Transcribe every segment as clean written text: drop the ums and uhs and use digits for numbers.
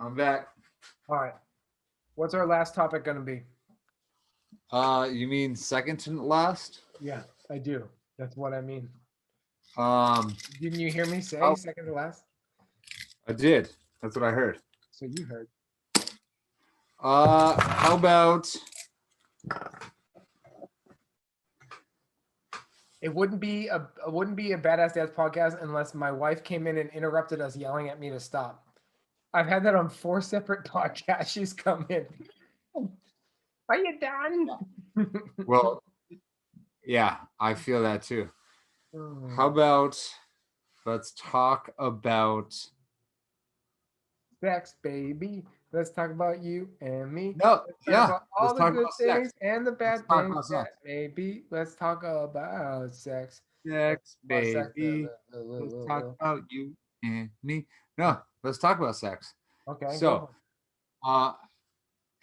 I'm back. All right. What's our last topic going to be? You mean second to last? Yeah, I do. That's what I mean. Um, Didn't you hear me say oh, second to last? I did. That's what I heard. So you heard. How about It wouldn't be a badass dad's podcast unless my wife came in and interrupted us, yelling at me to stop. I've had that on 4 separate podcasts. She's come in. Are you done? well, yeah, I feel that too. How Hmm. about let's talk about Sex, baby. Let's talk about you and me. no, Let's talk yeah, about all let's the talk good about sex. things and the Let's bad talk things about that sex. may be. Let's talk about sex. Let's Sex, talk about sex. baby. Let's talk about you and me. No, let's talk about sex. Okay, So, go. uh,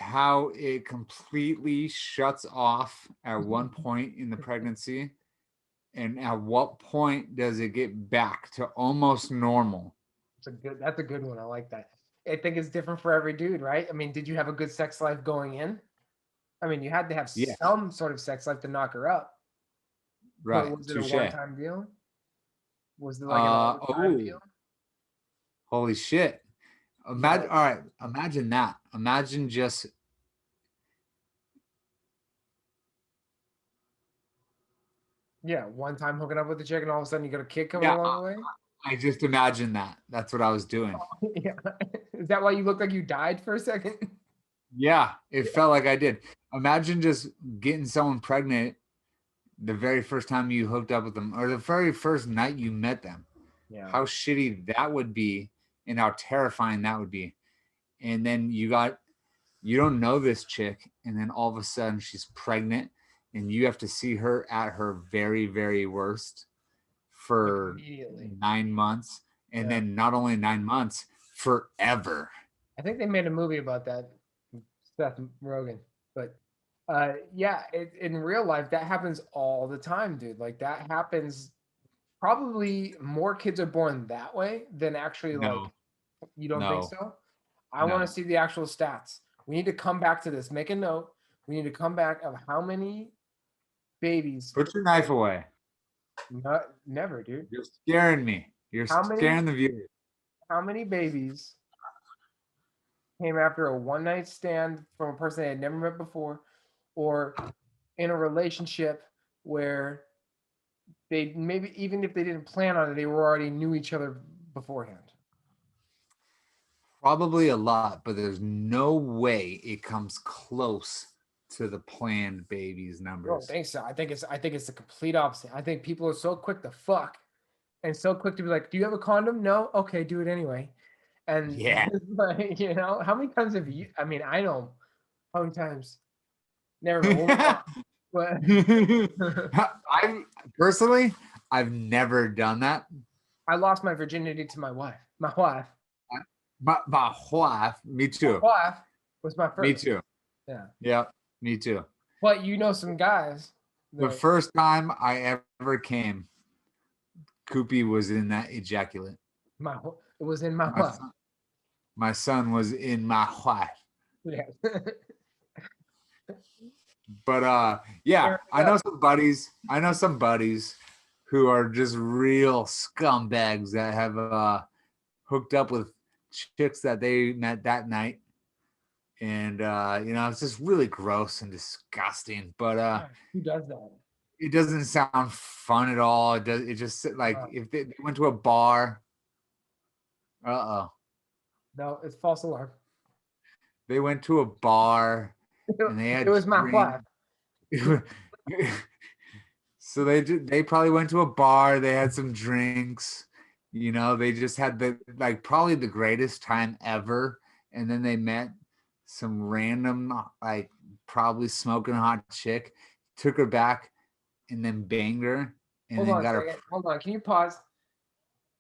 how it completely shuts off at one point in the pregnancy, and at what point does it get back to almost normal? That's a good one. I like that. I think it's different for every dude, right? I mean, did you have a good sex life going in? I mean, you had to have Yes, some sort of sex life to knock her up, but right. was it a Touche. one-time deal? Was it like an all-the-time Oh, deal? holy shit. Imagine, So all right, imagine that. Imagine just, yeah, one time hooking up with the chick, and all of a sudden you got a kid coming yeah, along the way. I just imagine that. That's what I was doing. Yeah. Is that why you looked like you died for a second? Yeah, it felt like I did. Imagine just getting someone pregnant the very first time you hooked up with them or the very first night you met them. Yeah. How shitty that would be and how terrifying that would be. And then you don't know this chick, and then all of a sudden she's pregnant, and you have to see her at her very, very worst Like for immediately. 9 months, and Yeah. then not only 9 months, forever. I think they made a movie about that, Seth Rogen. But yeah, in real life, that happens all the time, dude. Like that happens. Probably more kids are born that way than actually like. No, You don't think no, so? I want to no. see the actual stats. We need to come back to this. Make a note. We need to come back of how many babies. Put your knife away. Not never, dude. You're scaring me. You're How many scaring the viewers. how many babies came after a one night stand from a person they had never met before, or in a relationship where they maybe even if they didn't plan on it, they were already knew each other beforehand. Probably a lot, but there's no way it comes close to the planned babies I don't numbers. think so. I think it's the complete opposite. I think people are so quick to fuck and so quick to be like, "Do you have a condom? No, okay, do it anyway." And Yeah. like, how many times have you? I mean, I know how many times. Never mind. We'll I move on. personally, I've never done that. I lost my virginity to my wife. My wife. My wife, me My too. wife was my Me first. too. Yeah. Yeah, me too. But you know some guys The that first time I ever came, Koopy was in that ejaculate. it was in my My wife. son, my son was in my wife. Yeah. But yeah, Fair enough. I know some buddies who are just real scumbags that have hooked up with chicks that they met that night. And it's just really gross and disgusting. But Yeah. Who does that? it doesn't sound fun at all. It just like Uh, if they went to a bar, uh-oh. no, it's false alarm. They went to a bar and they It had was my drink. wife. So they probably went to a bar, they had some drinks, they just had the like probably the greatest time ever. And then they met some random, like probably smoking hot chick, took her back and then banged her and Hold then on a got her. second. Hold on. Can you pause?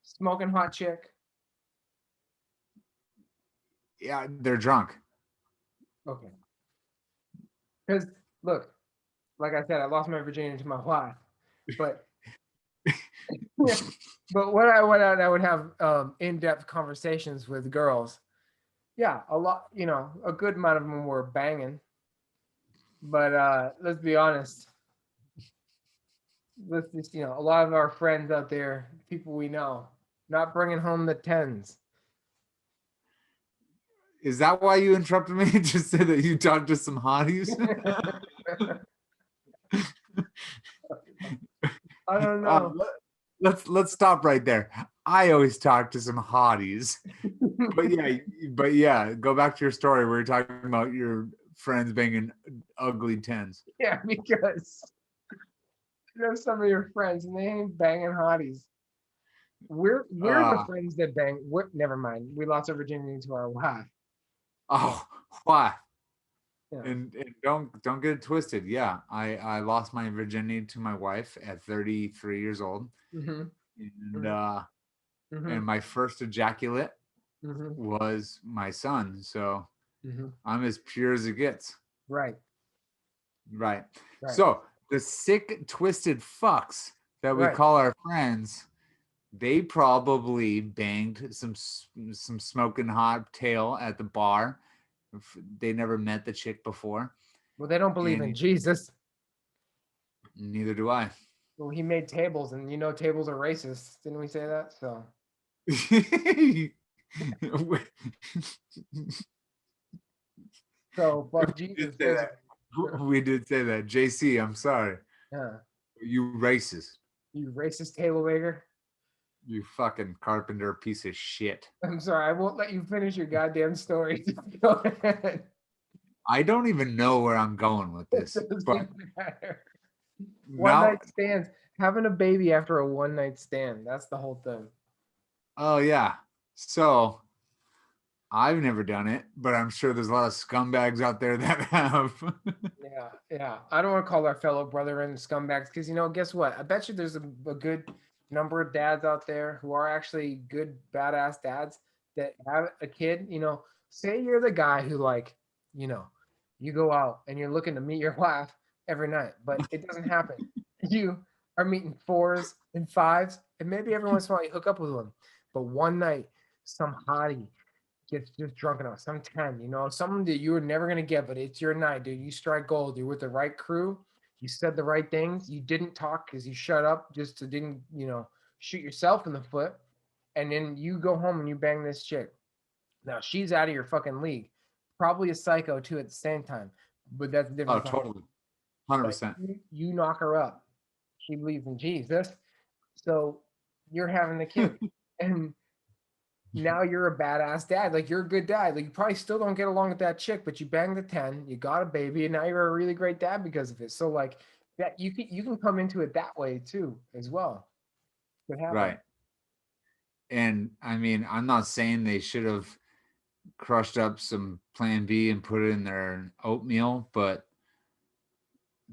Smoking hot chick. Yeah, they're drunk. Okay. Because look, like I said, I lost my virginity to my wife, but but what I would have in-depth conversations with girls, Yeah, a lot, a good amount of them were banging. But let's be honest. Let's just, a lot of our friends out there, people we know, not bringing home the tens. Is that why you interrupted me? Just said that you talked to some hotties? I don't Uh, know. let's stop right there. I always talk to some hotties. But yeah, go back to your story where you're talking about your friends banging ugly tens. Yeah, because some of your friends and they ain't banging hotties. We're the Uh friends that bang. Never mind. We lost our virginity to our wife. oh, why? Yeah. And don't get it twisted. Yeah, I lost my virginity to my wife at 33 years old, Mm-hmm. and Mm-hmm. uh, Mm-hmm. and my first ejaculate Mm-hmm. was my son. So Mm-hmm. I'm as pure as it gets. Right. Right. Right. So the sick, twisted fucks that we Right. call our friends, they probably banged some smoking hot tail at the bar. They never met the chick before, Well, they don't believe in and Jesus. neither do I. Well, he made tables, and tables are racist. Didn't we say that? So, fuck We did Jesus, say basically. that. We did say that. JC, I'm sorry. Yeah. You racist. You racist table maker. You fucking carpenter piece of shit. I'm sorry. I won't let you finish your goddamn story. Go ahead. I don't even know where I'm going with It this, but doesn't matter. One now, night stands. Having a baby after a one night stand. That's the whole thing. oh yeah. So I've never done it, but I'm sure there's a lot of scumbags out there that have. Yeah, yeah. I don't want to call our fellow brethren scumbags because guess what? I bet you there's a good number of dads out there who are actually good badass dads that have a kid. Say you're the guy who you know, you go out and you're looking to meet your wife every night, but it doesn't happen. You are meeting fours and fives, and maybe every once in a while you hook up with one. But one night, some hottie gets just drunk enough, some 10, something that you were never gonna get, but it's your night, dude. You strike gold. You're with the right crew. You said the right things. You didn't talk because you shut up just to didn't, shoot yourself in the foot. And then you go home and you bang this chick. Now she's out of your fucking league. Probably a psycho too at the same time, but that's a Oh, different conversation. totally. 100%. But you knock her up. She believes in Jesus. So you're having the kid. And now you're a badass dad. Like you're a good dad. Like you probably still don't get along with that chick, but you banged the 10, you got a baby, and now you're a really great dad because of it. So like that you can come into it that way too as well. Could happen. Right. And I mean, I'm not saying they should have crushed up some Plan B and put it in their oatmeal, but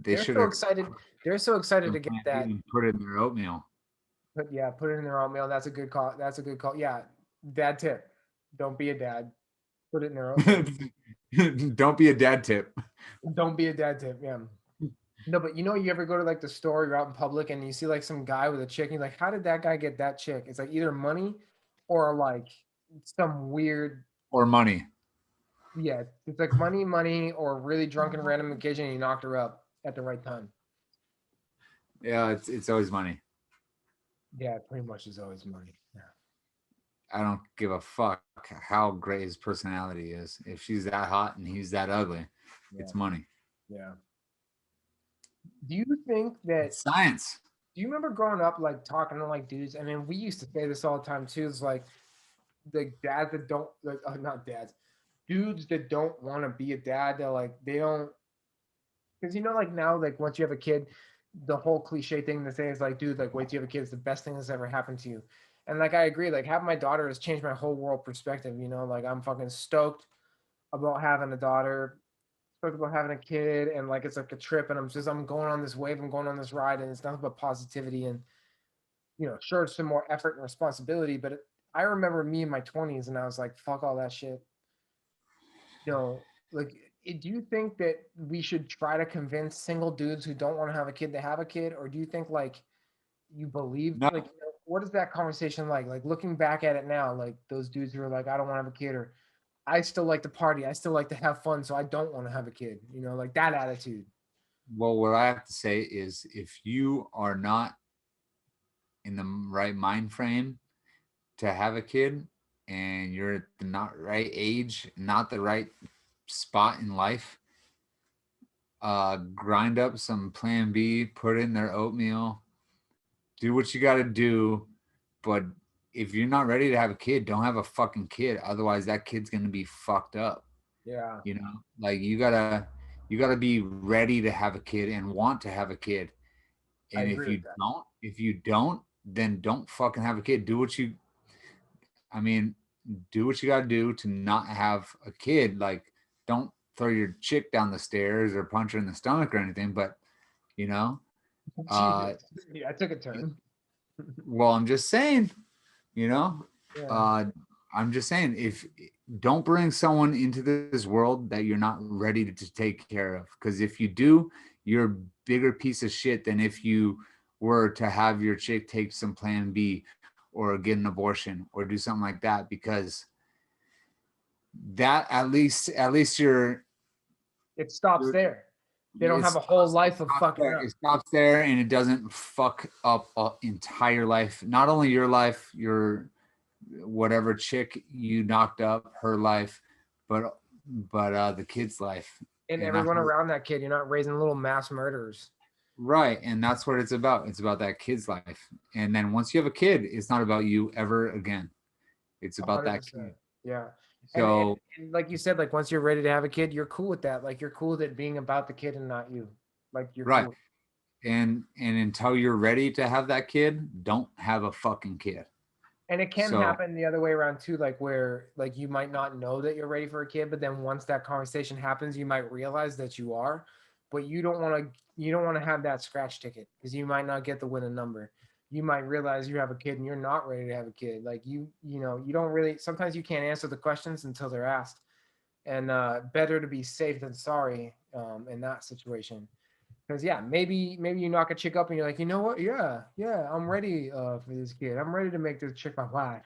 they They're should so have excited. They're so excited some to get Plan B that. and put it in their oatmeal. Put it in their oatmeal. That's a good call. That's a good call. Yeah. Dad tip. Don't be a dad. Put it in their oatmeal. Don't be a dad tip. Don't be a dad tip. Yeah. No, but you ever go to like the store, you're out in public and you see like some guy with a chick, and you're like, how did that guy get that chick? It's like either money or like some weird, Or money. yeah, it's like money, or really drunken random occasion and you knocked her up at the right time. Yeah, it's always money. Yeah, it pretty much is always money. Yeah. I don't give a fuck how great his personality is. If she's that hot and he's that ugly, it's money. Yeah. Do you think that It's science. do you remember growing up like talking to like dudes? I mean, we used to say this all the time too. It's like the dads that don't like not dads, dudes that don't want to be a dad. They're like they don't because like now like once you have a kid, the whole cliche thing to say is like, dude, like wait till you have a kid, it's the best thing that's ever happened to you. And like I agree, like having my daughter has changed my whole world perspective. Like I'm fucking stoked about having a daughter, stoked about having a kid, and like it's like a trip, and I'm going on this wave, I'm going on this ride, and it's nothing but positivity and sure it's some more effort and responsibility, but I remember me in my 20s and I was like, fuck all that shit. Like, do you think that we should try to convince single dudes who don't want to have a kid to have a kid, or do you think like you believe No, like what is that conversation like? Like looking back at it now, like those dudes who are like, I don't want to have a kid, or I still like to party. I still like to have fun. So I don't want to have a kid, like that attitude. Well, what I have to say is if you are not in the right mind frame to have a kid and you're at the not right age, not the right spot in life, grind up some plan B, put in their oatmeal, do what you got to do. But if you're not ready to have a kid, don't have a fucking kid. Otherwise, that kid's going to be fucked up. Yeah. Like you gotta be ready to have a kid and want to have a kid. I And agree with that. if you don't, then don't fucking have a kid. I mean, do what you got to do to not have a kid. Like, don't throw your chick down the stairs or punch her in the stomach or anything. But you know, uh, Jesus. Yeah, I took a turn. well, I'm just saying, you know, Yeah. I'm just saying, if don't bring someone into this world that you're not ready to take care of, because if you do, you're a bigger piece of shit than if you were to have your chick take some plan B or get an abortion or do something like that, because that at least It stops you're there. They don't have a whole life of fucking up. it stops there and it doesn't fuck up an entire life, not only your life, your whatever chick you knocked up, her life, but the kid's life. And And that's everyone what, around that kid, you're not raising little mass murderers. right, and that's what it's about. It's about that kid's life. And then once you have a kid, it's not about you ever again. It's about that 100%. kid. Yeah. And, and, So and like you said, like once you're ready to have a kid, you're cool with that. Like you're cool with it being about the kid and not you. Like you're right. cool. And until you're ready to have that kid, don't have a fucking kid. And it can So happen the other way around too, like where like you might not know that you're ready for a kid, but then once that conversation happens, you might realize that you are, but you don't want to have that scratch ticket because you might not get the winning number. You might realize you have a kid and you're not ready to have a kid. Like you don't really sometimes you can't answer the questions until they're asked. And better to be safe than sorry in that situation. Because yeah, maybe you knock a chick up and you're like, you know what? Yeah, I'm ready for this kid. I'm ready to make this chick my wife.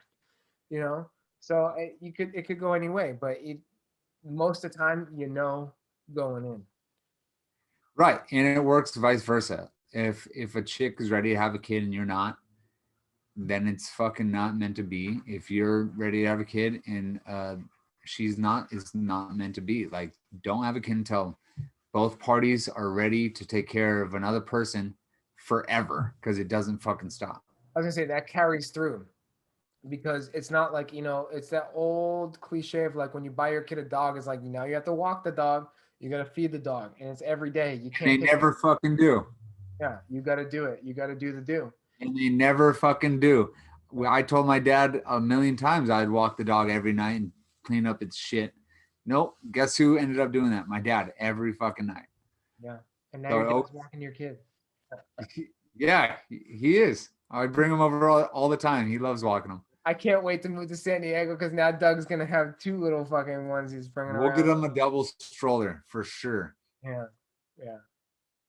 You know, so it could go any way, but most of the time going in. right, and it works vice versa. If a chick is ready to have a kid and you're not, then it's fucking not meant to be. If you're ready to have a kid and she's not, it's not meant to be. Like, don't have a kid until both parties are ready to take care of another person forever, because it doesn't fucking stop. I was gonna say that carries through because it's not like it's that old cliche of like when you buy your kid a dog, it's like now you have to walk the dog, you gotta feed the dog, and it's every day. You And they can't take never fucking do. Yeah, you gotta do it. You gotta do the do. And they never fucking do. I told my dad a million times I'd walk the dog every night and clean up its shit. Nope. Guess who ended up doing that? My dad, every fucking night. Yeah. And now So, your dad's walking your kid. yeah, he is. I bring him over all the time. He loves walking them. I can't wait to move to San Diego because now Doug's gonna have two little fucking ones he's bringing We'll around. get him a double stroller for sure. Yeah, yeah.